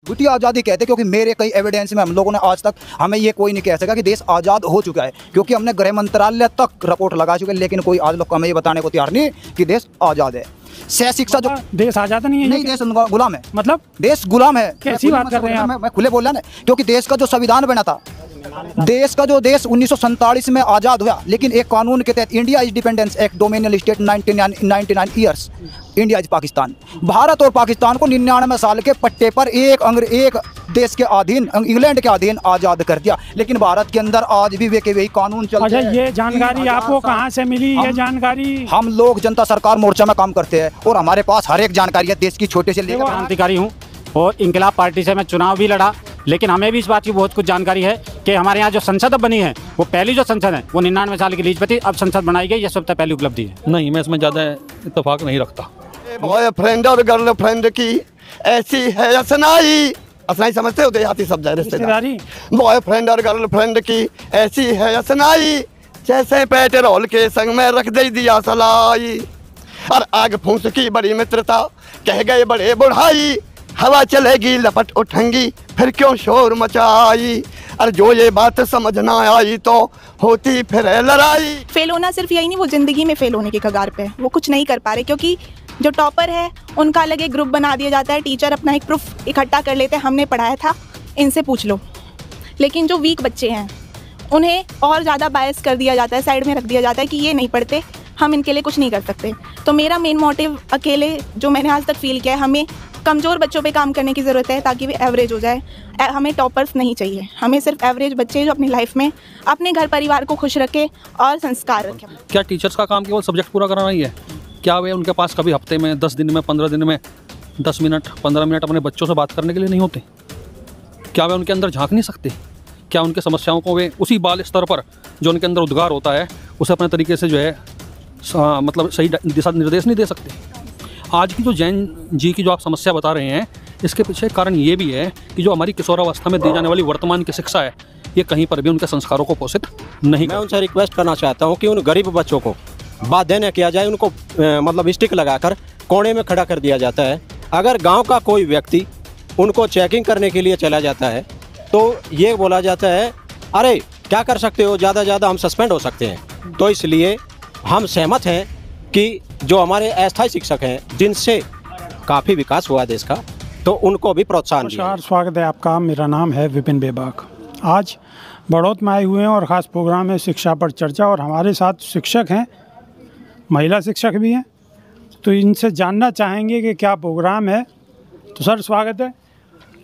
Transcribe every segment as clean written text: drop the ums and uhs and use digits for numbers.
द्वितीय आज़ादी कहते, क्योंकि मेरे कई एविडेंस में हम लोगों ने आज तक हमें ये कोई नहीं कह सका कि देश आज़ाद हो चुका है, क्योंकि हमने गृह मंत्रालय तक रिपोर्ट लगा चुके हैं, लेकिन कोई आज लोग हमें ये बताने को तैयार नहीं कि देश आज़ाद है। सह शिक्षा जो देश आज़ाद नहीं है, नहीं, देश गुलाम है। मतलब देश गुलाम है। कैसी बात कर रहे हैं आप? मैं खुले बोल रहा ना, क्योंकि देश का जो संविधान बना था, देश 1947 में आज़ाद हुआ, लेकिन एक कानून के तहत India is dependence act dominion state 99 years India is Pakistan. Bharat और पाकिस्तान को 99 साल के पट्टे पर एक देश के अधीन, इंग्लैंड के अधीन आज़ाद कर दिया, लेकिन भारत के अंदर आज भी वे के वही कानून चलते हैं। ये जानकारी आपको कहाँ से मिली? ये जानकारी हम लोग जनता सरकार मोर्चा में काम करते हैं और हमारे पास हर एक जानकारी है देश की, छोटे से लेकर। क्रांतिकारी हूँ और इंकलाब पार्टी से मैं चुनाव भी लड़ा, लेकिन हमें भी इस बात की बहुत कुछ जानकारी है कि हमारे यहाँ जो संसद बनी है, वो पहली जो संसद है वो 99 साल की लीज पे थी, अब संसद बनाई गई, ये सबसे पहली उपलब्धि है। नहीं, मैं इसमें ज़्यादा इत्तेफाक नहीं रखता। बॉयफ्रेंड और गर्लफ्रेंड की ऐसी है असनाई, असनाई समझते हो? देहाती शब्द है, रिश्तेदारी। बॉयफ्रेंड और गर्लफ्रेंड की ऐसी है असनाई, जैसे पेट्रोल के संग में रख दे दिया सलाई, और आग फूंस की बड़ी मित्रता कह गए बड़े बुढ़ाई, हवा चलेगी लपट उठेंगी फिर क्यों शोर मचाई, और जो ये बात समझ ना आई तो होती फिर लड़ाई। फेल होना सिर्फ यही नहीं, वो जिंदगी में फेल होने के कगार पे, वो कुछ नहीं कर पा रहे, क्योंकि जो टॉपर है उनका अलग एक ग्रुप बना दिया जाता है, टीचर अपना एक प्रूफ इकट्ठा कर लेते हैं, हमने पढ़ाया था, इनसे पूछ लो। लेकिन जो वीक बच्चे हैं उन्हें और ज़्यादा बायस कर दिया जाता है, साइड में रख दिया जाता है कि ये नहीं पढ़ते, हम इनके लिए कुछ नहीं कर सकते। तो मेरा मेन मोटिव अकेले जो मैंने आज तक फील किया है, हमें कमज़ोर बच्चों पे काम करने की ज़रूरत है ताकि वे एवरेज हो जाए। हमें टॉपर्स नहीं चाहिए, हमें सिर्फ एवरेज बच्चे जो अपनी लाइफ में अपने घर परिवार को खुश रखें और संस्कार रखें। क्या टीचर्स का काम केवल सब्जेक्ट पूरा कराना ही है? क्या वे उनके पास कभी हफ्ते में 10 दिन में 15 दिन में 10 मिनट 15 मिनट अपने बच्चों से बात करने के लिए नहीं होते? क्या वे उनके अंदर झांक नहीं सकते? क्या उनके समस्याओं को वे उसी बाल स्तर पर जो उनके अंदर उद्गार होता है उसे अपने तरीके से जो है मतलब सही दिशा निर्देश नहीं दे सकते? आज की जो जैन जी की जो आप समस्या बता रहे हैं, इसके पीछे कारण ये भी है कि जो हमारी किशोरावस्था में दी जाने वाली वर्तमान की शिक्षा है, ये कहीं पर भी उनके संस्कारों को पोषित नहीं। मैं उनसे रिक्वेस्ट करना चाहता हूँ कि उन गरीब बच्चों को बाध्य न किया जाए, उनको मतलब स्टिक लगाकर कोने में खड़ा कर दिया जाता है। अगर गांव का कोई व्यक्ति उनको चेकिंग करने के लिए चला जाता है तो ये बोला जाता है, अरे क्या कर सकते हो, ज़्यादा से ज़्यादा हम सस्पेंड हो सकते हैं। तो इसलिए हम सहमत हैं कि जो हमारे अस्थायी शिक्षक हैं जिनसे काफ़ी विकास हुआ देश का, तो उनको भी प्रोत्साहन दिया। स्वागत है आपका, मेरा नाम है विपिन बेबाक। आज बड़ौत में आए हुए हैं और ख़ास प्रोग्राम है शिक्षा पर चर्चा, और हमारे साथ शिक्षक हैं, महिला शिक्षक भी हैं, तो इनसे जानना चाहेंगे कि क्या प्रोग्राम है। तो सर स्वागत है,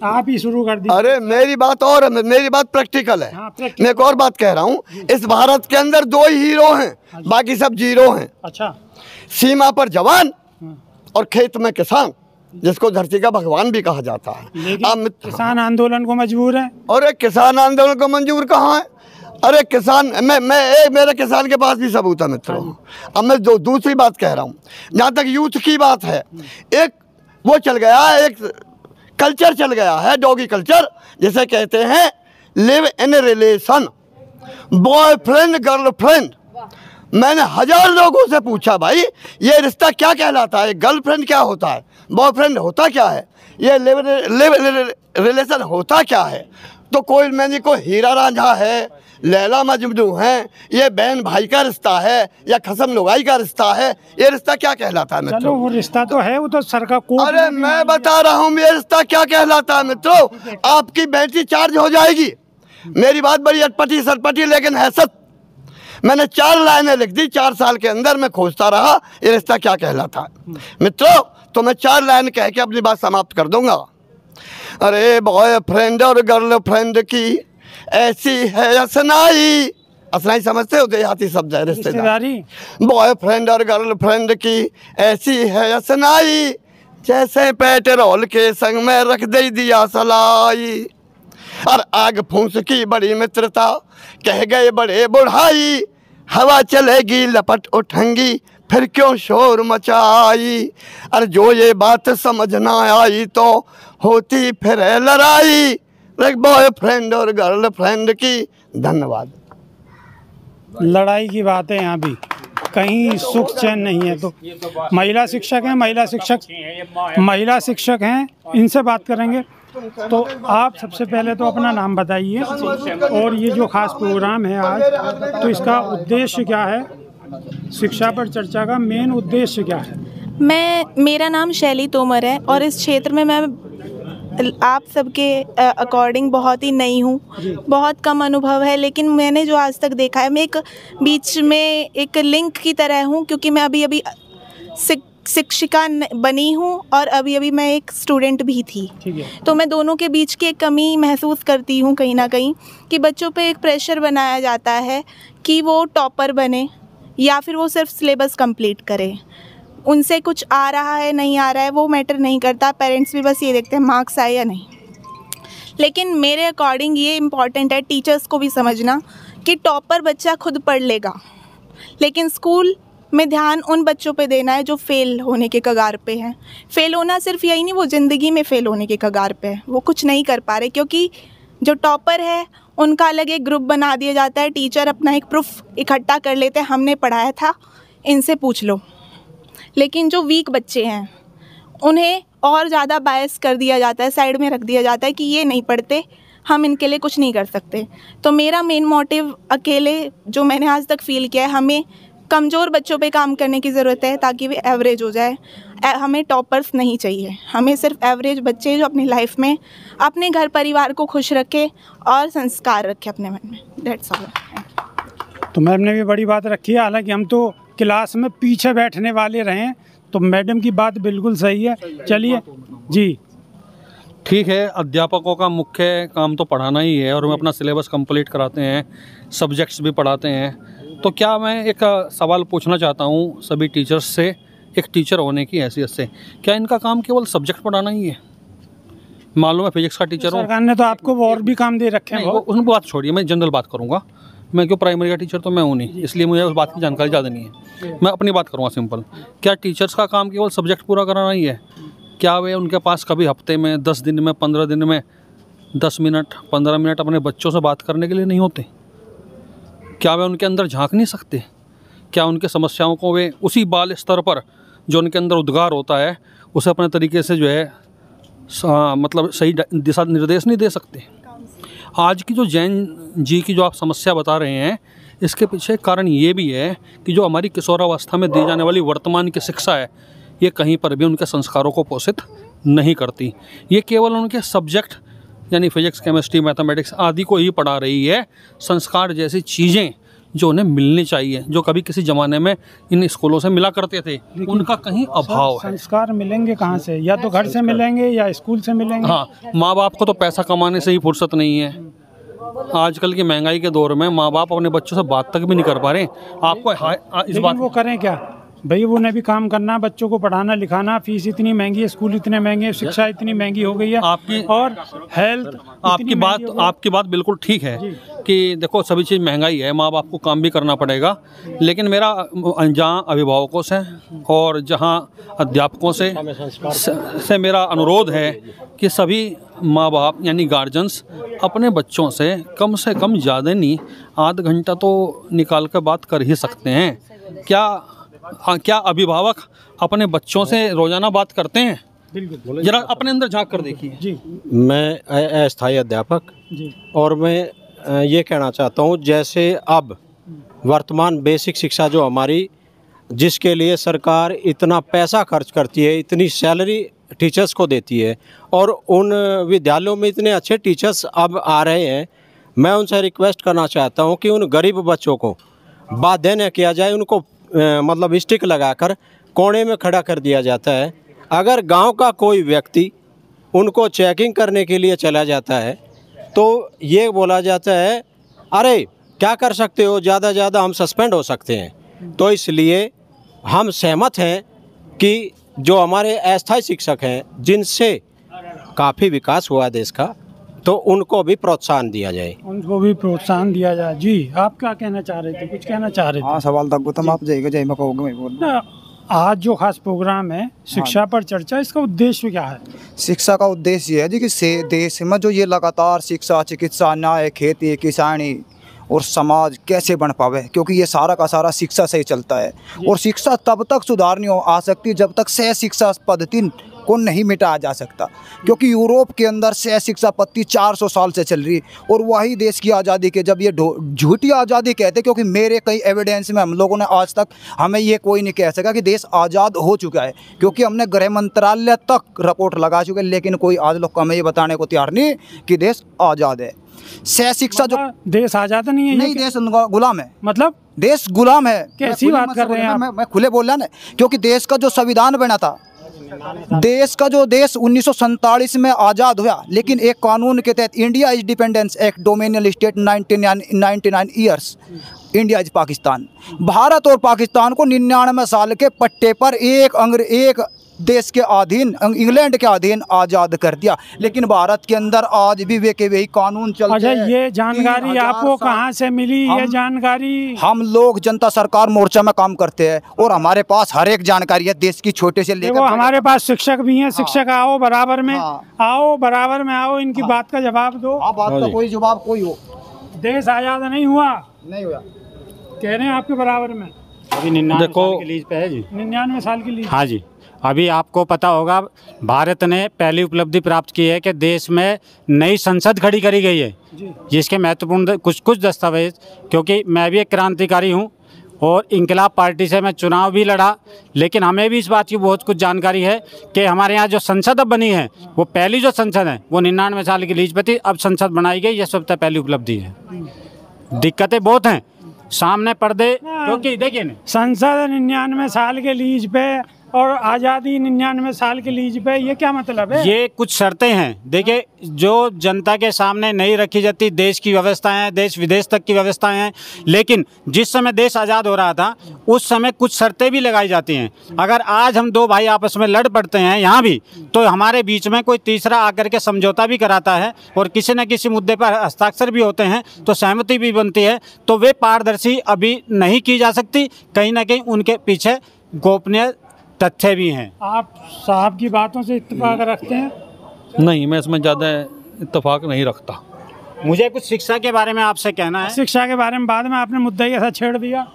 आप ही शुरू कर दीजिए। अरे मेरी बात प्रैक्टिकल है। हाँ, मैं एक और बात कह रहा हूँ, इस भारत के अंदर 2 ही हीरो हैं, बाकी सब जीरो हैं। अच्छा। सीमा पर जवान और खेत में किसान, जिसको धरती का भगवान भी कहा जाता है। लेकिन किसान आंदोलन को मजबूर है। अरे किसान आंदोलन को मंजूर कहाँ है? अरे किसान, मेरे किसान के पास भी सबूत है मित्रों। अब मैं दूसरी बात कह रहा हूँ, जहाँ तक यूथ की बात है, एक वो चल गया, एक कल्चर चल गया है, डॉगी कल्चर, जिसे कहते हैं live in relation, boyfriend girlfriend. मैंने 1000 लोगों से पूछा, भाई ये रिश्ता क्या कहलाता है, गर्लफ्रेंड क्या होता है, बॉयफ्रेंड होता क्या है, ये लिव रिलेशन होता क्या है? तो कोई मैंने को हीरा रांझा है, लैला मजनू है, ये बहन भाई का रिश्ता है या खसम लुगाई का रिश्ता है, ये रिश्ता क्या कहलाता है मित्रों? चलो वो रिश्ता तो है, वो तो सरकार को। अरे मैं बता रहा हूँ ये रिश्ता क्या कहलाता है मित्रों। आपकी बैटरी चार्ज हो जाएगी, मेरी बात बड़ी अटपटी सरपटी लेकिन है सच। मैंने 4 लाइनें लिख दी, 4 साल के अंदर मैं खोजता रहा ये रिश्ता क्या कहलाता है मित्रों। तो मैं 4 लाइन कह के अपनी बात समाप्त कर दूंगा। अरे बॉयफ्रेंड और गर्लफ्रेंड की ऐसी है असनाई, असनाई समझते हो? देहाती शब्द है, रिश्तेदारी। बॉयफ्रेंड और गर्लफ्रेंड की ऐसी है असनाई, जैसे पेट्रोल के संग में रख दे दिया सलाई, और आग फूंस की बड़ी मित्रता कह गए बड़े बुढ़ाई, हवा चलेगी लपट उठेंगी फिर क्यों शोर मचाई, और जो ये बात समझ ना आई तो होती फिर लड़ाई, बॉयफ्रेंड और गर्लफ्रेंड की। धन्यवाद। लड़ाई की बात है, यहाँ भी कहीं सुख चैन नहीं है। तो महिला शिक्षक हैं, महिला शिक्षक हैं, इनसे बात करेंगे। तो आप सबसे पहले तो अपना नाम बताइए और ये जो खास प्रोग्राम है आज, तो इसका उद्देश्य क्या है? शिक्षा पर चर्चा का मेन उद्देश्य क्या है? मेरा नाम शैली तोमर है और इस क्षेत्र में मैं आप सबके अकॉर्डिंग बहुत ही नई हूँ, बहुत कम अनुभव है, लेकिन मैंने जो आज तक देखा है, मैं एक बीच में एक लिंक की तरह हूँ, क्योंकि मैं अभी शिक्षिका बनी हूँ और अभी मैं एक स्टूडेंट भी थी। तो मैं दोनों के बीच की एक कमी महसूस करती हूँ कहीं ना कहीं, कि बच्चों पे एक प्रेशर बनाया जाता है कि वो टॉपर बने या फिर वो सिर्फ सिलेबस कंप्लीट करे। उनसे कुछ आ रहा है नहीं आ रहा है वो मैटर नहीं करता, पेरेंट्स भी बस ये देखते हैं मार्क्स आए या नहीं। लेकिन मेरे अकॉर्डिंग ये इम्पॉर्टेंट है टीचर्स को भी समझना कि टॉपर बच्चा खुद पढ़ लेगा, लेकिन स्कूल में ध्यान उन बच्चों पे देना है जो फेल होने के कगार पे हैं। फेल होना सिर्फ यही नहीं, वो ज़िंदगी में फेल होने के कगार पे है, वो कुछ नहीं कर पा रहे, क्योंकि जो टॉपर है उनका अलग एक ग्रुप बना दिया जाता है, टीचर अपना एक प्रूफ इकट्ठा कर लेते हैं, हमने पढ़ाया था, इनसे पूछ लो। लेकिन जो वीक बच्चे हैं उन्हें और ज़्यादा बायस कर दिया जाता है, साइड में रख दिया जाता है कि ये नहीं पढ़ते, हम इनके लिए कुछ नहीं कर सकते। तो मेरा मेन मोटिव अकेले जो मैंने आज तक फील किया है, हमें कमज़ोर बच्चों पे काम करने की ज़रूरत है ताकि वे एवरेज हो जाए। हमें टॉपर्स नहीं चाहिए, हमें सिर्फ एवरेज बच्चे जो अपनी लाइफ में अपने घर परिवार को खुश रखे और संस्कार रखे अपने मन में। That's all. तो मैम ने भी बड़ी बात रखी है, हालांकि हम तो क्लास में पीछे बैठने वाले रहें, तो मैडम की बात बिल्कुल सही है। चलिए जी, ठीक है, अध्यापकों का मुख्य काम तो पढ़ाना ही है और वे अपना सिलेबस कंप्लीट कराते हैं, सब्जेक्ट्स भी पढ़ाते हैं। तो क्या मैं एक सवाल पूछना चाहता हूँ सभी टीचर्स से, एक टीचर होने की हैसियत से, क्या इनका काम केवल सब्जेक्ट पढ़ाना ही है? मालूम है फिजिक्स का टीचर हूँ, सरकार ने तो आपको और भी काम दे रखे हैं। उन बात छोड़िए, मैं जनरल बात करूँगा। मैं क्यों, प्राइमरी का टीचर तो मैं हूँ नहीं, इसलिए मुझे उस बात की जानकारी ज़्यादा नहीं है। मैं अपनी बात करूँगा सिंपल। क्या टीचर्स का काम केवल सब्जेक्ट पूरा कराना ही है? क्या वे उनके पास कभी हफ्ते में, 10 दिन में, 15 दिन में 10 मिनट 15 मिनट अपने बच्चों से बात करने के लिए नहीं होते? क्या वे उनके अंदर झांक नहीं सकते? क्या उनके समस्याओं को वे उसी बाल स्तर पर जो उनके अंदर उद्गार होता है उसे अपने तरीके से जो है मतलब सही दिशा निर्देश नहीं दे सकते? आज की जो जैन जी की जो आप समस्या बता रहे हैं, इसके पीछे कारण ये भी है कि जो हमारी किशोरावस्था में दी जाने वाली वर्तमान की शिक्षा है, ये कहीं पर भी उनके संस्कारों को पोषित नहीं करती। ये केवल उनके सब्जेक्ट यानी फिजिक्स, केमिस्ट्री, मैथमेटिक्स आदि को ही पढ़ा रही है। संस्कार जैसी चीज़ें जो उन्हें मिलनी चाहिए, जो कभी किसी ज़माने में इन स्कूलों से मिला करते थे, उनका कहीं अभाव है। संस्कार मिलेंगे कहाँ से? या तो घर से मिलेंगे या स्कूल से मिलेंगे। हाँ, माँ बाप को तो पैसा कमाने से ही फुर्सत नहीं है। आजकल की महंगाई के दौर में माँ बाप अपने बच्चों से बात तक भी नहीं कर पा रहे। आपको इस बात वो करें क्या भाई? उन्हें भी काम करना, बच्चों को पढ़ाना लिखाना, फीस इतनी महंगी है, स्कूल इतने महंगे हैं, शिक्षा इतनी महंगी हो गई है, आपकी और हेल्थ आपकी बात बिल्कुल ठीक है कि देखो सभी चीज़ महंगाई है, माँ बाप को काम भी करना पड़ेगा। लेकिन मेरा जहाँ अभिभावकों से और जहाँ अध्यापकों से मेरा अनुरोध है कि सभी माँ बाप यानी गार्जियंस अपने बच्चों से कम ज़्यादा नहीं आध घंटा तो निकाल कर बात कर ही सकते हैं। क्या अभिभावक अपने बच्चों से रोजाना बात करते हैं? बिल्कुल, जरा अपने अंदर झांक कर देखिए। जी, मैं अस्थायी अध्यापक जी, और मैं ये कहना चाहता हूँ, जैसे अब वर्तमान बेसिक शिक्षा जो हमारी, जिसके लिए सरकार इतना पैसा खर्च करती है, इतनी सैलरी टीचर्स को देती है और उन विद्यालयों में इतने अच्छे टीचर्स अब आ रहे हैं, मैं उनसे रिक्वेस्ट करना चाहता हूँ कि उन गरीब बच्चों को बाध्य न किया जाए, उनको मतलब स्टिक लगाकर कोने में खड़ा कर दिया जाता है। अगर गांव का कोई व्यक्ति उनको चेकिंग करने के लिए चला जाता है तो ये बोला जाता है, अरे क्या कर सकते हो, ज़्यादा ज़्यादा हम सस्पेंड हो सकते हैं। तो इसलिए हम सहमत हैं कि जो हमारे अस्थायी शिक्षक हैं, जिनसे काफ़ी विकास हुआ देश का, तो उनको भी प्रोत्साहन दिया जाए। उनको भी प्रोत्साहन दिया जाए। जी, आप क्या कहना चाह रहे थे? कुछ कहना चाह रहे थे? हाँ, सवाल तक गौतम आप जाइएगा, जय मैं कहूँगा, मैं बोल। आज जो खास प्रोग्राम है शिक्षा पर चर्चा, इसका उद्देश्य क्या है? शिक्षा का उद्देश्य ये है जी कि देश में जो ये लगातार शिक्षा, चिकित्सा, न्याय, खेती, किसानी और समाज कैसे बन पावे, क्योंकि ये सारा का सारा शिक्षा से ही चलता है। और शिक्षा तब तक सुधारनी आ सकती जब तक सह शिक्षा पद्धति को नहीं मिटाया जा सकता, क्योंकि यूरोप के अंदर सह शिक्षा पद्धति 400 साल से चल रही। और वही देश की आज़ादी के जब ये झूठी आज़ादी कहते, क्योंकि मेरे कई एविडेंस में हम लोगों ने आज तक हमें ये कोई नहीं कह सका कि देश आज़ाद हो चुका है, क्योंकि हमने गृह मंत्रालय तक रिपोर्ट लगा चुके, लेकिन कोई आज लोग हमें ये बताने को तैयार नहीं कि देश आज़ाद है। सह शिक्षा जो देश आज़ाद नहीं है, नहीं, देश गुलाम है। मतलब देश गुलाम है। कैसी बात कर रहे हैं आप? मैं खुले बोल रहा ना, क्योंकि देश का जो संविधान बना था, देश 1947 में आज़ाद हुआ, लेकिन एक कानून के तहत India is dependence act dominion state 99 years India is Pakistan. Bharat और पाकिस्तान को 99 साल के पट्टे पर एक देश के अधीन, इंग्लैंड के अधीन आज़ाद कर दिया, लेकिन भारत के अंदर आज भी वे के वही कानून चलते हैं। अच्छा, ये जानकारी आपको कहाँ से मिली? ये जानकारी हम लोग जनता सरकार मोर्चा में काम करते हैं और हमारे पास हर एक जानकारी है, देश की छोटे से लेकर। हमारे पास शिक्षक भी हैं। शिक्षक आओ बराबर में, आओ बराबर में आओ, इनकी बात का जवाब दो। बात का कोई जवाब कोई हो। देश आज़ाद नहीं हुआ, नहीं हुआ कह रहे हैं आपके बराबर में। अभी 99 साल की लीज पे है जी। 99 साल की लीज। हाँ जी। अभी आपको पता होगा, भारत ने पहली उपलब्धि प्राप्त की है कि देश में नई संसद खड़ी करी गई है, जिसके महत्वपूर्ण कुछ दस्तावेज, क्योंकि मैं भी एक क्रांतिकारी हूँ और इंकलाब पार्टी से मैं चुनाव भी लड़ा, लेकिन हमें भी इस बात की बहुत कुछ जानकारी है कि हमारे यहाँ जो संसद अब बनी है, वो पहली जो संसद है वो 99 साल की लीज पे थी, अब संसद बनाई गई, ये सबसे पहली उपलब्धि है। दिक्कतें बहुत हैं, सामने पर्दे, क्योंकि देखिए संसद 99 साल के लीज पे और आज़ादी 99 साल की लीज पे, ये क्या मतलब है? ये कुछ शर्तें हैं। देखिए, जो जनता के सामने नहीं रखी जाती, देश की व्यवस्थाएं हैं, देश विदेश तक की व्यवस्थाएं हैं, लेकिन जिस समय देश आज़ाद हो रहा था उस समय कुछ शर्तें भी लगाई जाती हैं। अगर आज हम दो भाई आपस में लड़ पड़ते हैं यहाँ भी, तो हमारे बीच में कोई तीसरा आकर के समझौता भी कराता है और किसी न किसी मुद्दे पर हस्ताक्षर भी होते हैं, तो सहमति भी बनती है, तो वे पारदर्शी अभी नहीं की जा सकती। कहीं ना कहीं उनके पीछे गोपनीय तथ्य भी हैं। आप साहब की बातों से इत्तेफाक रखते हैं? नहीं, मैं इसमें ज़्यादा इत्तेफाक नहीं रखता। मुझे कुछ शिक्षा के बारे में आपसे कहना है। शिक्षा के बारे में बाद में आपने मुद्दा ही ऐसा छेड़ दिया।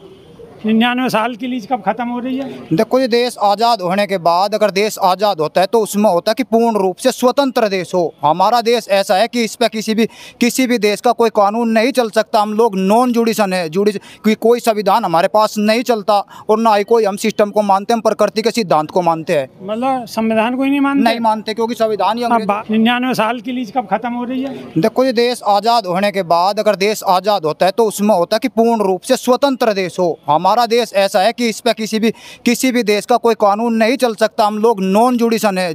99 साल की लीज कब खत्म हो रही है? देखो, ये देश आज़ाद होने के बाद अगर देश आज़ाद होता है तो उसमें होता है कि पूर्ण रूप से स्वतंत्र देश हो। हमारा देश ऐसा है कि इस पर किसी भी देश का कोई कानून नहीं चल सकता। हम लोग नॉन जुडिशन है, कोई संविधान हमारे पास नहीं चलता और ना ही कोई हम सिस्टम को मानते हैं, हम प्रकृति के सिद्धांत को मानते हैं। मतलब संविधान को ही नहीं मानते, क्योंकि संविधान ही 99 साल की लीज कब खत्म हो रही है? देखो, ये देश आज़ाद होने के बाद अगर देश आज़ाद होता है तो उसमें होता है कि पूर्ण रूप से स्वतंत्र देश हो। हमारा देश ऐसा है कि इस पर किसी भी देश का कोई कानून नहीं चल सकता। हम लोग नॉन जुडिशन है,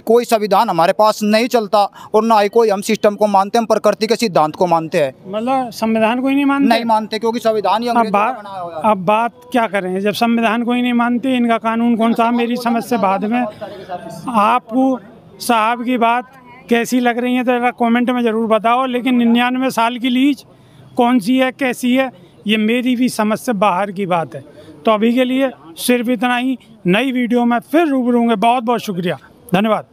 कोई संविधान हमारे पास नहीं चलता और ना ही कोई हम सिस्टम को मानते हैं, हम प्रकृति के सिद्धांत को मानते हैं। मतलब संविधान को ही नहीं मानते, क्योंकि संविधान ही अब बात क्या करें? जब संविधान को ही नहीं मानते, इनका कानून कौन सा? मेरी समझ से बाद में आपको साहब की बात कैसी लग रही है तो जरा कमेंट में ज़रूर बताओ। लेकिन 99 साल की लीज कौन सी है, कैसी है, ये मेरी भी समझ से बाहर की बात है। तो अभी के लिए सिर्फ इतना ही। नई वीडियो में फिर रूबरू होंगे। बहुत बहुत शुक्रिया, धन्यवाद।